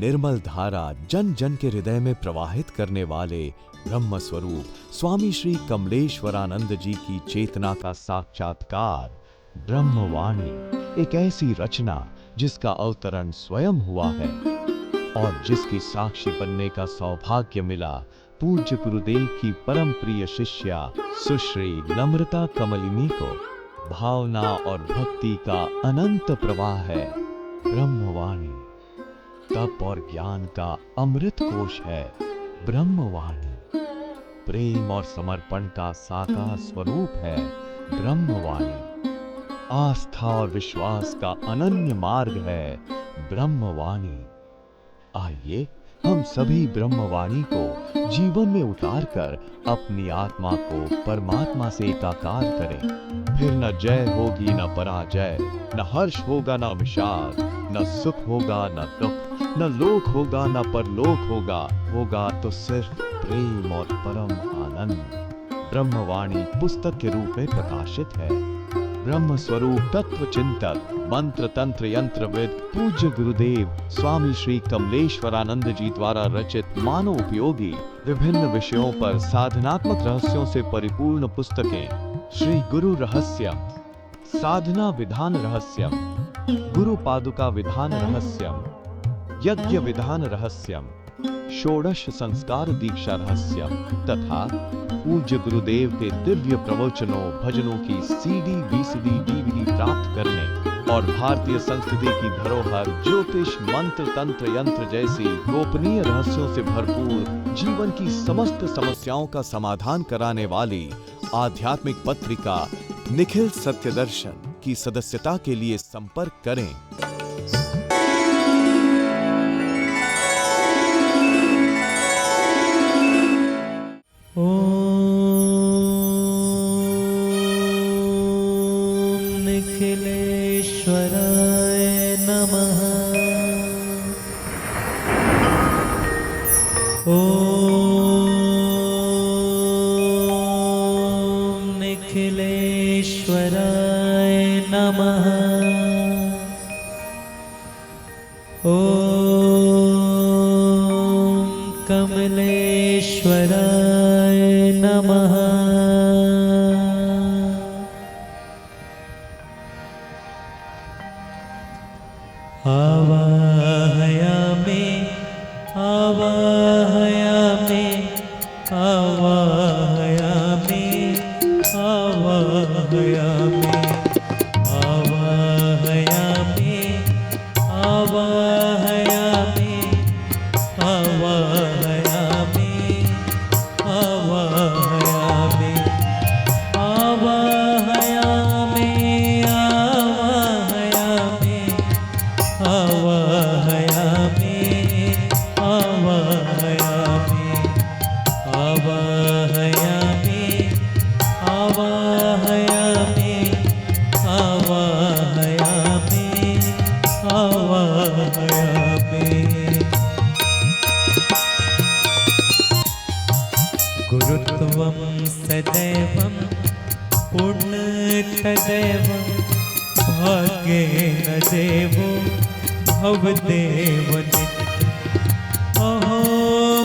निर्मल धारा जन जन के हृदय में प्रवाहित करने वाले ब्रह्म स्वरूप स्वामी श्री कमलेश्वरानंद जी की चेतना का साक्षात्कार ब्रह्मवाणी एक ऐसी रचना जिसका अवतरण स्वयं हुआ है और जिसकी साक्षी बनने का सौभाग्य मिला पूज्य गुरुदेव की परम प्रिय शिष्या सुश्री नम्रता कमलिनी को। भावना और भक्ति का अनंत प्रवाह है ब्रह्मवाणी, तप और ज्ञान का अमृत कोश है ब्रह्मवाणी, प्रेम और समर्पण का साकार स्वरूप है ब्रह्मवाणी, आस्था और विश्वास का अनन्य मार्ग है ब्रह्मवाणी। आइए हम सभी ब्रह्मवाणी को जीवन में उतारकर अपनी आत्मा को परमात्मा से एकाकार करें। फिर न जय होगी न पराजय, न हर्ष होगा न विषाद, न सुख होगा न दुख, न लोक होगा न परलोक होगा, होगा तो सिर्फ प्रेम और परम आनंद। ब्रह्मवाणी पुस्तक के रूप में प्रकाशित है। ब्रह्म स्वरूप तत्व चिंतक मंत्र तंत्र यंत्रविद पूज्य गुरुदेव स्वामी श्री कमलेश्वरानंद जी द्वारा रचित मानव उपयोगी विभिन्न विषयों पर साधनात्मक रहस्यों से परिपूर्ण पुस्तकें श्री गुरु रहस्यम, साधना विधान रहस्यम, गुरु पादुका विधान रहस्यम, यज्ञ विधान रहस्यम, षोडश संस्कार दीक्षा रहस्यम तथा पूज्य गुरुदेव के दिव्य प्रवचनों भजनों की सीडी वीसीडी डीवीडी प्राप्त करने और भारतीय संस्कृति की धरोहर ज्योतिष मंत्र तंत्र यंत्र जैसी गोपनीय रहस्यों से भरपूर जीवन की समस्त समस्याओं का समाधान कराने वाली आध्यात्मिक पत्रिका निखिल सत्यदर्शन की सदस्यता के लिए संपर्क करें। निखिलेश्वराय नमः। ओम निखिलेश्वराय नमः। ओम कमलेश्वराय नमः। आवाहयामि आवाहयामि आवाहयामि आवाहयामि आवाहयामि आवाहयामि आवाहयामि आवाहयामि आवाहयामि आवाहयामि आवाहयामि आवाहयामि आवाहयामि आवाहयामि आवाहयामि। गुरुत्वं सदैवं पुण्यतदैवं भाग्येन देवो भवदेव अहो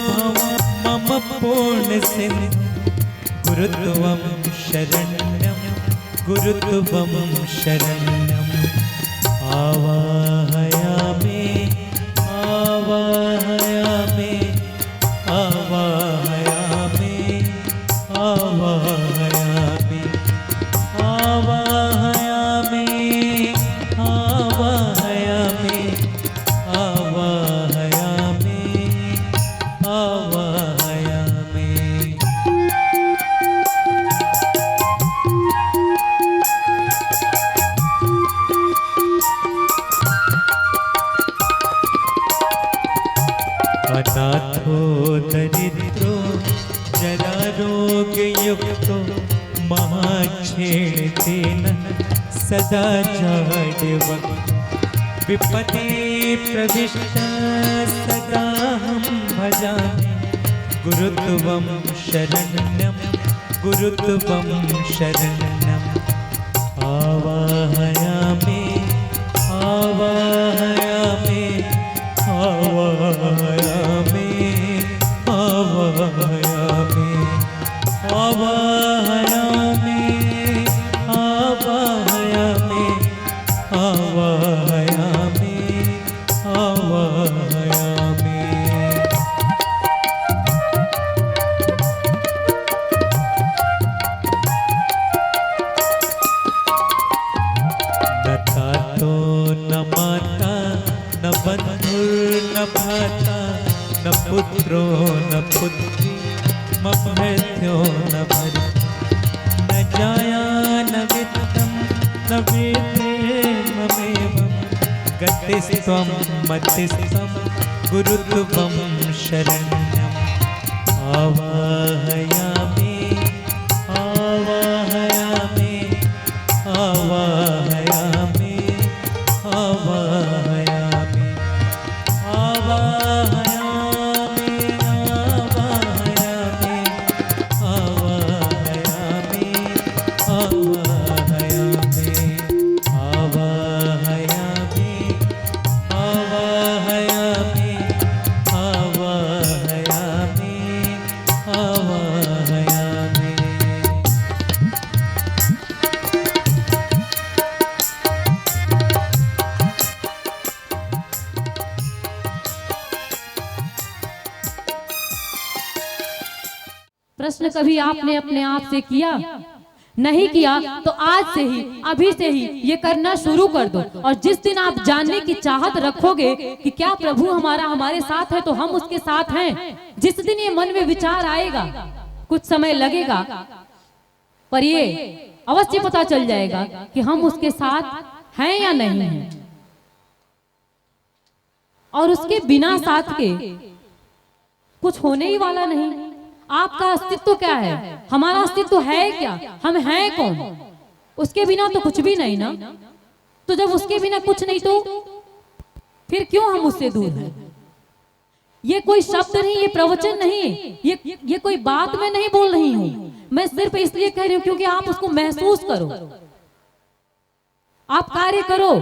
भव मम पूर्ण सिंधु गुरुत्वं शरण्यं गुरुत्वं शरण्यम्। आवाहयामि आवाहयामि आवाहयामि आवाहयामि आवाहयामि आवाहयामि आवाहयामि आवाहयामि। अनाथो दरिद्रो जरारोग्ययुक्तो महाक्षेणतेन सदा जाड्यवत् विपदे प्रविष्ट सदाहं भजामि गुरुत्वं शरण्यं गुरुत्वं शरण्यम्। आवाहयामि आवाहयामि आवाहयामि आवाहयामि आवाहयामि आवाहयामि आवाहयामि। न तातो न माता न बंधुर्न भ्राता न पुत्रो न पुत्री ममैथ्यो न भरि न जाया न वित्तं न वीर्यममेवं गतिस्त्वं मतिस्त्वं गुरुत्वं शरण्यम्। आवाहयामि आवाहयामि आवाहयामि आवाहयामि आवाहयामि आवाहयामि आवाहयामि आवाहयामि आवाहयामि आवाहयामि आवाहयामि आवाहयामि। प्रश्न कभी आपने अपने आप से किया? नहीं किया तो आज से ही, अभी से ही ये करना शुरू कर दो। और जिस दिन आप जानने की चाहत रखोगे कि क्या प्रभु हमारे साथ है, तो हम उसके साथ हैं। जिस दिन ये मन में विचार आएगा, कुछ समय लगेगा, पर ये अवश्य पता चल जाएगा कि हम उसके साथ हैं या नहीं हैं। और उसके बिना साथ के कुछ होने ही वाला नहीं। आपका अस्तित्व क्या है? हमारा अस्तित्व है क्या? हम हैं कौन? उसके बिना तो कुछ भी नहीं ना। तो जब उसके बिना कुछ नहीं, तो फिर क्यों हम उससे दूर हैं? ये कोई शब्द नहीं, ये प्रवचन नहीं, ये कोई बात मैं नहीं बोल रही हूं। मैं सिर्फ इसलिए कह रही हूं क्योंकि आप उसको महसूस करो। आप कार्य करो,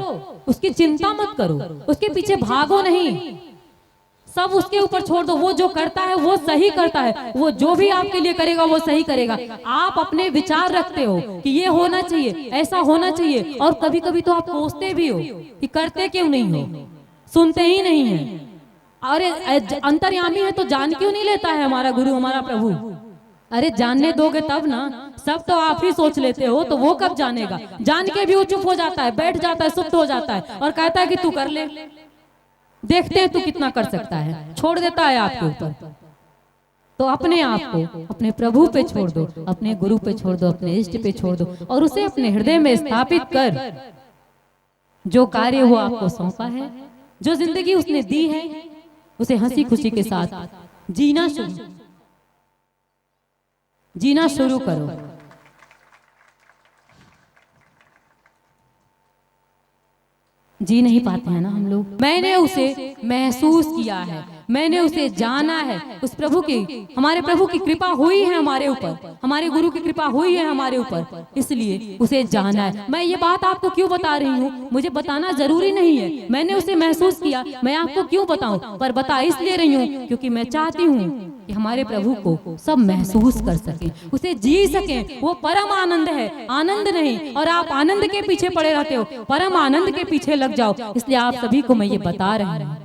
उसकी चिंता मत करो, उसके पीछे भागो नहीं, सब उसके ऊपर छोड़ दो। वो जो करता है वो सही करता है, वो जो भी आपके लिए करेगा वो सही करेगा। आप अपने विचार रखते हो कि ये होना चाहिए, ऐसा होना चाहिए, और कभी कभी तो आप कोसते भी हो कि करते क्यों नहीं हो, सुनते ही नहीं है। अरे अंतर्यामी है तो जान क्यों नहीं लेता है हमारा गुरु, हमारा प्रभु? अरे जानने दोगे तब ना। सब तो आप ही सोच लेते हो, तो वो कब जानेगा? जान के भी वो चुप हो जाता है, बैठ जाता है, सुप्त हो जाता है और कहता है कि तू कर ले, देखते हैं तू कितना कर सकता है, छोड़ देता है आपके ऊपर। तो अपने आप को अपने प्रभु पे छोड़ दो, अपने गुरु पे छोड़ दो, अपने इष्ट पे छोड़ दो, और उसे अपने हृदय में स्थापित कर। जो कार्य वो आपको सौंपा है, जो जिंदगी उसने दी है, उसे हंसी खुशी के साथ जीना शुरू करो। जी नहीं पाते हैं ना हम लोग। मैंने उसे महसूस किया है, मैंने उसे जाना है। उस प्रभु की, हमारे प्रभु की कृपा हुई है हमारे ऊपर, हमारे गुरु की कृपा हुई है हमारे ऊपर, इसलिए उसे जाना है। मैं ये बात आपको क्यों बता रही हूँ? मुझे बताना जरूरी नहीं है। मैंने उसे महसूस किया, मैं आपको क्यों बताऊं? पर बता इसलिए रही हूँ क्योंकि मैं चाहती हूँ कि हमारे प्रभु को सब महसूस कर सके, उसे जी सके। वो परम आनंद है, आनंद नहीं। और आप आनंद के पीछे पड़े रहते हो, परम आनंद के पीछे लग जाओ। इसलिए आप सभी को मैं ये बता रही हूँ।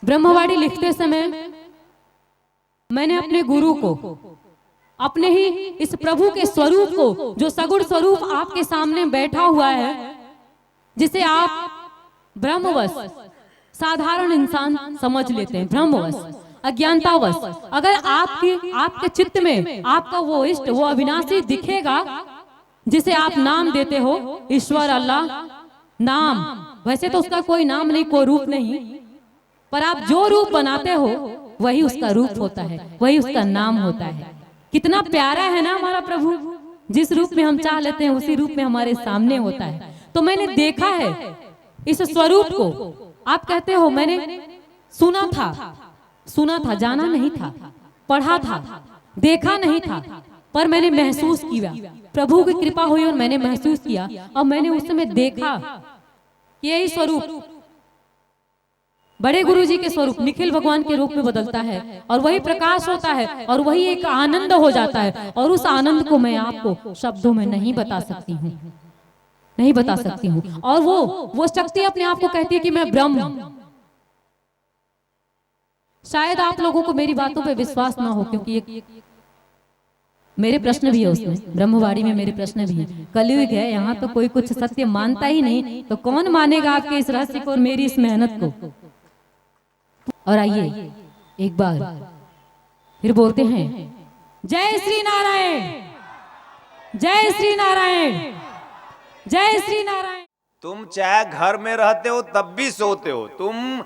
ब्रह्मवाणी लिखते समय मैंने अपने गुरु को, अपने ही इस प्रभु के स्वरूप को, जो सगुण स्वरूप आपके सामने बैठा हुआ है, जिसे आप ब्रह्मवश साधारण इंसान समझ लेते हैं, ब्रह्मवश, अज्ञानतावश। अगर आपके चित्त में आपका वो इष्ट, वो अविनाशी दिखेगा, जिसे आप नाम देते हो, ईश्वर, अल्लाह, नाम, वैसे तो उसका कोई नाम नहीं, कोई रूप नहीं, पर आप जो रूप बनाते हो वही उसका रूप होता है, वही उसका नाम होता है। कितना प्यारा है ना हमारा प्रभु। जिस रूप में हम चाह लेते हैं उसी रूप में हमारे सामने होता है। तो मैंने देखा है इस स्वरूप को। आप कहते हो मैंने सुना था, जाना नहीं था, पढ़ा था, देखा नहीं था, पर मैंने महसूस किया। प्रभु की कृपा हुई और मैंने महसूस किया, और मैंने उस समय देखा कि यही स्वरूप बड़े गुरु जी के स्वरूप निखिल भगवान के रूप में बदलता है और वही प्रकाश होता है और वही एक आनंद हो जाता है। और उस आनंद को मैं आपको शब्दों में नहीं बता सकती हूँ, नहीं बता सकती हूँ। और वो शक्ति अपने आप को कहती है कि मैं ब्रह्म। शायद आप लोगों को मेरी बातों पे विश्वास ना हो, क्योंकि मेरे प्रश्न भी है उसमें, ब्रह्मवाणी में मेरे प्रश्न भी है। कलयुग है, यहाँ तो कोई कुछ सत्य मानता ही नहीं, तो कौन मानेगा आपके इस रहस्य को और मेरी इस मेहनत को। और आइए एक बार फिर बोलते हैं, जय श्री नारायण, जय श्री नारायण, जय श्री नारायण। तुम चाहे घर में रहते हो तब भी सोते हो, तुम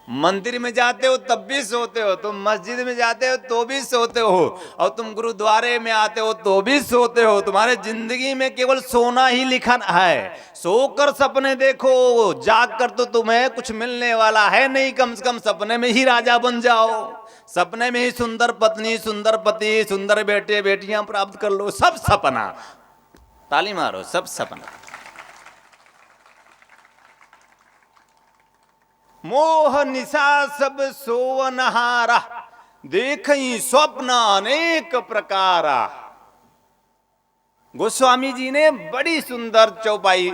मंदिर में जाते हो तब भी सोते हो, तुम मस्जिद में जाते हो तो भी सोते हो, और तुम गुरुद्वारे में आते हो तो भी सोते हो। तुम्हारे जिंदगी में केवल सोना ही लिखा है। सोकर सपने देखो, जाग कर तो तुम्हें कुछ मिलने वाला है नहीं। कम से कम सपने में ही राजा बन जाओ, सपने में ही सुंदर पत्नी, सुंदर पति, सुंदर बेटे बेटियां प्राप्त कर लो। सब सपना, ताली मारो, सब सपना। मोह निशा सब सोवनहारा, देखई स्वप्न अनेक प्रकारा। गोस्वामी जी ने बड़ी सुंदर चौपाई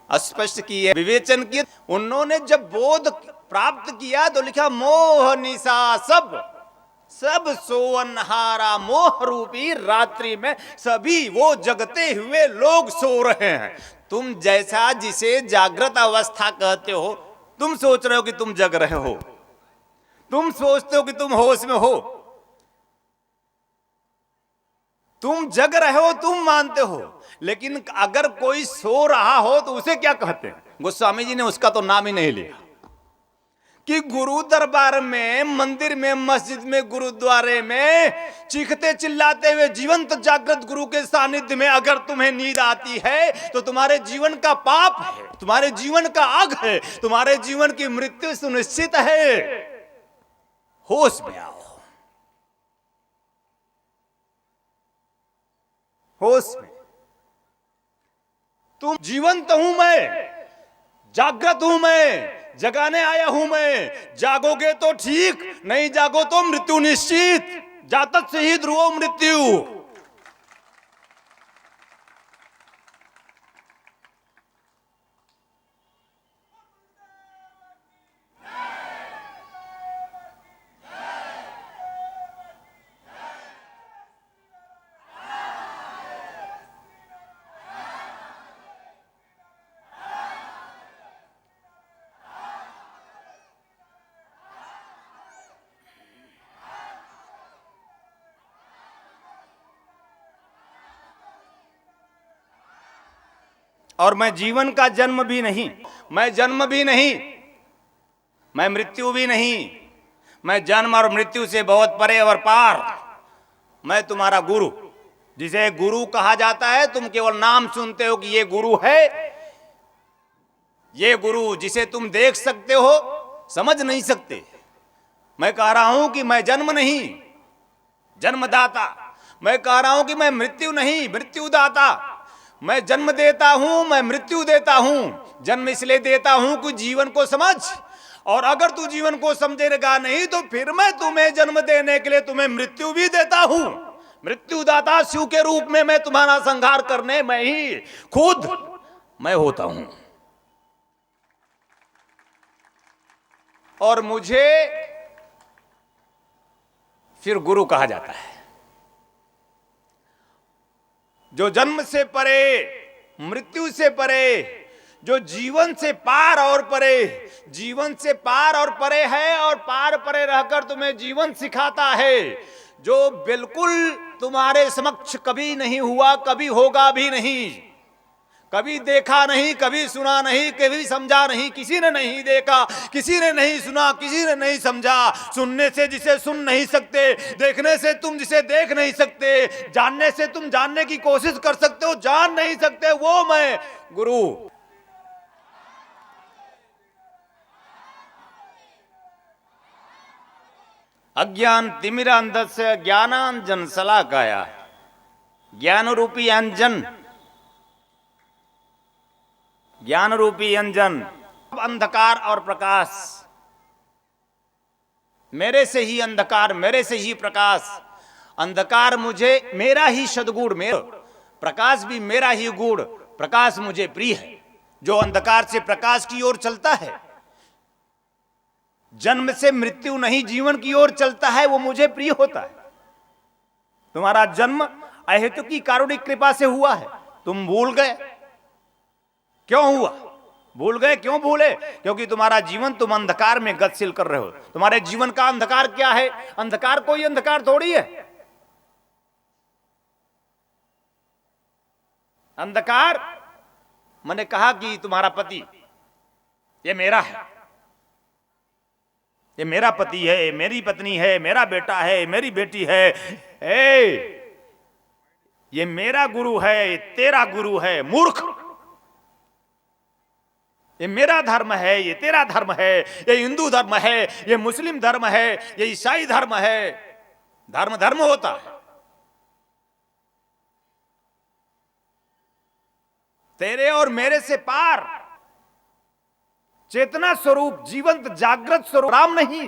स्पष्ट की है, विवेचन किया। उन्होंने जब बोध प्राप्त किया तो लिखा मोह निशा सब सोवनहारा। मोह रूपी रात्रि में सभी वो जगते हुए लोग सो रहे हैं। तुम जैसा जिसे जागृत अवस्था कहते हो, तुम सोच रहे हो कि तुम जग रहे हो, तुम सोचते हो कि तुम होश में हो, तुम जग रहे हो, तुम मानते हो। लेकिन अगर कोई सो रहा हो तो उसे क्या कहते हैं? गोस्वामी जी ने उसका तो नाम ही नहीं लिया कि गुरु दरबार में, मंदिर में, मस्जिद में, गुरुद्वारे में चीखते चिल्लाते हुए जीवंत जागृत गुरु के सानिध्य में अगर तुम्हें नींद आती है तो तुम्हारे जीवन का पाप है, तुम्हारे जीवन का आग है, तुम्हारे जीवन की मृत्यु सुनिश्चित है। होश में आओ, होश में। तुम जीवंत हूं मैं, जागृत हूं मैं, जगाने आया हूं मैं। जागोगे तो ठीक, नहीं जागो तो मृत्यु निश्चित। जातक से ही ध्रुवो मृत्यु। और मैं जीवन का जन्म भी नहीं, मैं जन्म भी नहीं, मैं मृत्यु भी नहीं, मैं जन्म और मृत्यु से बहुत परे और पार। मैं तुम्हारा गुरु, जिसे गुरु कहा जाता है। तुम केवल नाम सुनते हो कि ये गुरु है, ये गुरु जिसे तुम देख सकते हो, समझ नहीं सकते। मैं कह रहा हूं कि मैं जन्म नहीं, जन्मदाता। मैं कह रहा हूं कि मैं मृत्यु नहीं, मृत्युदाता। मैं जन्म देता हूं, मैं मृत्यु देता हूं। जन्म इसलिए देता हूं कि जीवन को समझ, और अगर तू जीवन को समझेगा नहीं तो फिर मैं तुम्हें जन्म देने के लिए तुम्हें मृत्यु भी देता हूं। मृत्युदाता शिव के रूप में मैं तुम्हारा संहार करने मैं ही खुद मैं होता हूं। और मुझे फिर गुरु कहा जाता है, जो जन्म से परे, मृत्यु से परे, जो जीवन से पार और परे, जीवन से पार और परे है, और पार परे रहकर तुम्हें जीवन सिखाता है, जो बिल्कुल तुम्हारे समक्ष कभी नहीं हुआ, कभी होगा भी नहीं, कभी देखा नहीं, कभी सुना नहीं, कभी समझा नहीं। किसी ने नहीं देखा, किसी ने नहीं सुना, किसी ने नहीं समझा। सुनने से जिसे सुन नहीं सकते, देखने से तुम जिसे देख नहीं सकते, जानने से तुम जानने की कोशिश कर सकते हो, जान नहीं सकते, वो मैं गुरु। अज्ञान तिमिरांधस्य ज्ञानांजन शलाकाया। ज्ञान रूपी अंजन, ज्ञान रूपी अंजन, अंधकार और प्रकाश मेरे से ही अंधकार, मेरे से ही प्रकाश। अंधकार मुझे मेरा ही सद्गुण, मेरा प्रकाश भी मेरा ही गुण, प्रकाश मुझे प्रिय है। जो अंधकार से प्रकाश की ओर चलता है, जन्म से मृत्यु नहीं जीवन की ओर चलता है, वो मुझे प्रिय होता है। तुम्हारा जन्म अहेतु की कारुणिक कृपा से हुआ है, तुम भूल गए। क्यों हुआ? भूल गए, क्यों भूले? क्योंकि तुम्हारा जीवन तुम अंधकार में गतिशील कर रहे हो। तुम्हारे जीवन का अंधकार क्या है? अंधकार कोई अंधकार थोड़ी है। अंधकार मैंने कहा कि तुम्हारा पति, ये मेरा है, ये मेरा पति है, मेरी पत्नी है, मेरा बेटा है, मेरी बेटी है, ये मेरा गुरु है, ये तेरा गुरु है। मूर्ख, ये मेरा धर्म है, ये तेरा धर्म है, ये हिंदू धर्म है, ये मुस्लिम धर्म है, ये ईसाई धर्म है। धर्म धर्म होता है। तेरे और मेरे से पार चेतना स्वरूप, जीवंत जागृत स्वरूप राम नहीं,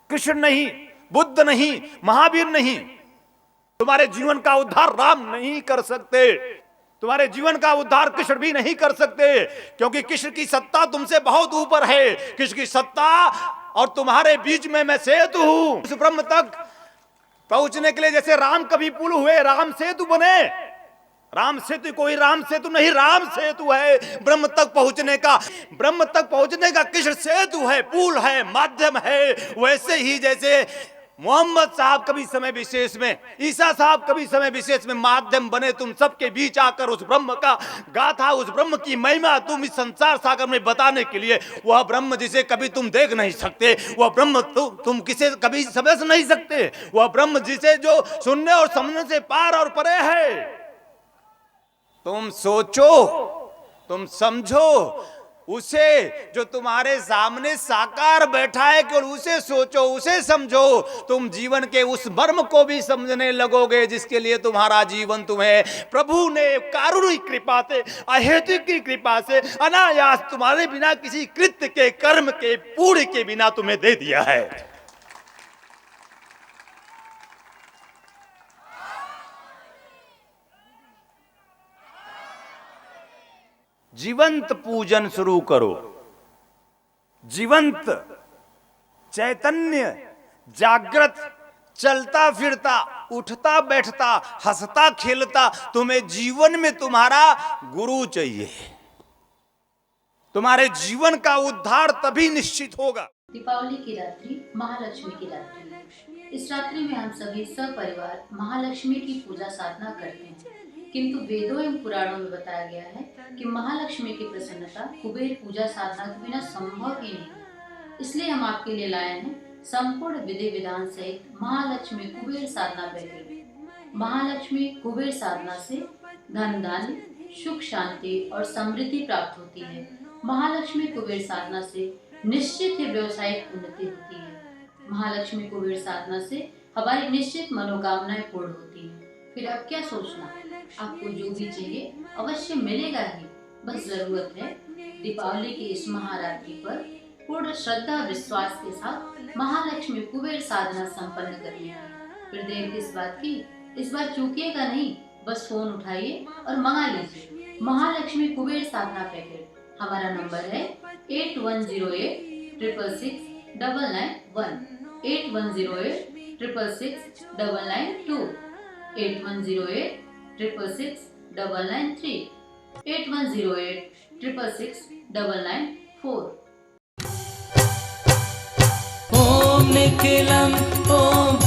कृष्ण नहीं, बुद्ध नहीं, महावीर नहीं। तुम्हारे जीवन का उद्धार राम नहीं कर सकते, तुम्हारे जीवन का उद्धार कृष्ण भी नहीं कर सकते, क्योंकि कृष्ण की सत्ता तुमसे बहुत ऊपर है। कृष्ण की सत्ता और तुम्हारे बीच में मैं सेतु हूं। उस ब्रह्म तक पहुंचने के लिए जैसे राम कभी पुल हुए, राम सेतु बने। राम सेतु कोई राम सेतु नहीं, राम सेतु है ब्रह्म तक पहुंचने का। ब्रह्म तक पहुंचने का कृष्ण सेतु है, पुल है, माध्यम है। वैसे ही जैसे मोहम्मद साहब कभी समय विशेष में, ईसा साहब कभी समय विशेष में माध्यम बने तुम सबके बीच आकर उस ब्रह्म का गाथा, उस ब्रह्म की महिमा तुम इस संसार सागर में बताने के लिए। वह ब्रह्म जिसे कभी तुम देख नहीं सकते, वह ब्रह्म तुम किसे कभी समझ नहीं सकते, वह ब्रह्म जिसे जो सुनने और समझने से पार और परे है। तुम सोचो, तुम समझो उसे जो तुम्हारे सामने साकार बैठा है, केवल उसे सोचो, उसे समझो। तुम जीवन के उस मर्म को भी समझने लगोगे जिसके लिए तुम्हारा जीवन तुम्हें प्रभु ने कारुणिक कृपा से, अहेतु की कृपा से अनायास तुम्हारे बिना किसी कृत्य के, कर्म के, पुण्य के बिना तुम्हें दे दिया है। जीवंत पूजन शुरू करो। जीवंत चैतन्य जागृत, चलता फिरता, उठता बैठता, हंसता खेलता तुम्हें जीवन में तुम्हारा गुरु चाहिए। तुम्हारे जीवन का उद्धार तभी निश्चित होगा। दीपावली की रात्रि, महालक्ष्मी की रात्रि। इस रात्रि में हम सभी सपरिवार महालक्ष्मी की पूजा साधना करते हैं, किंतु वेदों एवं पुराणों में बताया गया है कि महालक्ष्मी की प्रसन्नता कुबेर पूजा साधना के बिना संभव ही नहीं। इसलिए हम आपके लिए लाए हैं संपूर्ण विधि विधान सहित महालक्ष्मी कुबेर साधना पैकेज। महालक्ष्मी कुबेर साधना से धन धान्य, सुख शांति और समृद्धि प्राप्त होती है। महालक्ष्मी कुबेर साधना से निश्चित ही व्यवसायिक उन्नति होती है। महालक्ष्मी कुबेर साधना से हमारी निश्चित मनोकामनाएं पूर्ण होती हैं। फिर अब क्या सोचना, आपको जो भी चाहिए अवश्य मिलेगा ही। बस जरूरत है दीपावली की इस महारात्रि पर पूर्ण श्रद्धा विश्वास के साथ महालक्ष्मी कुबेर साधना संपन्न करनी है। फिर देर किस बात की, इस बार चूकिएगा नहीं, बस फोन उठाइए और मंगा लीजिए महालक्ष्मी कुबेर साधना पैकेट। हमारा नंबर है 8108 666 991, 8108 666 992, 8108 666 993, 8108 666 994। ॐ निखिलं ॐ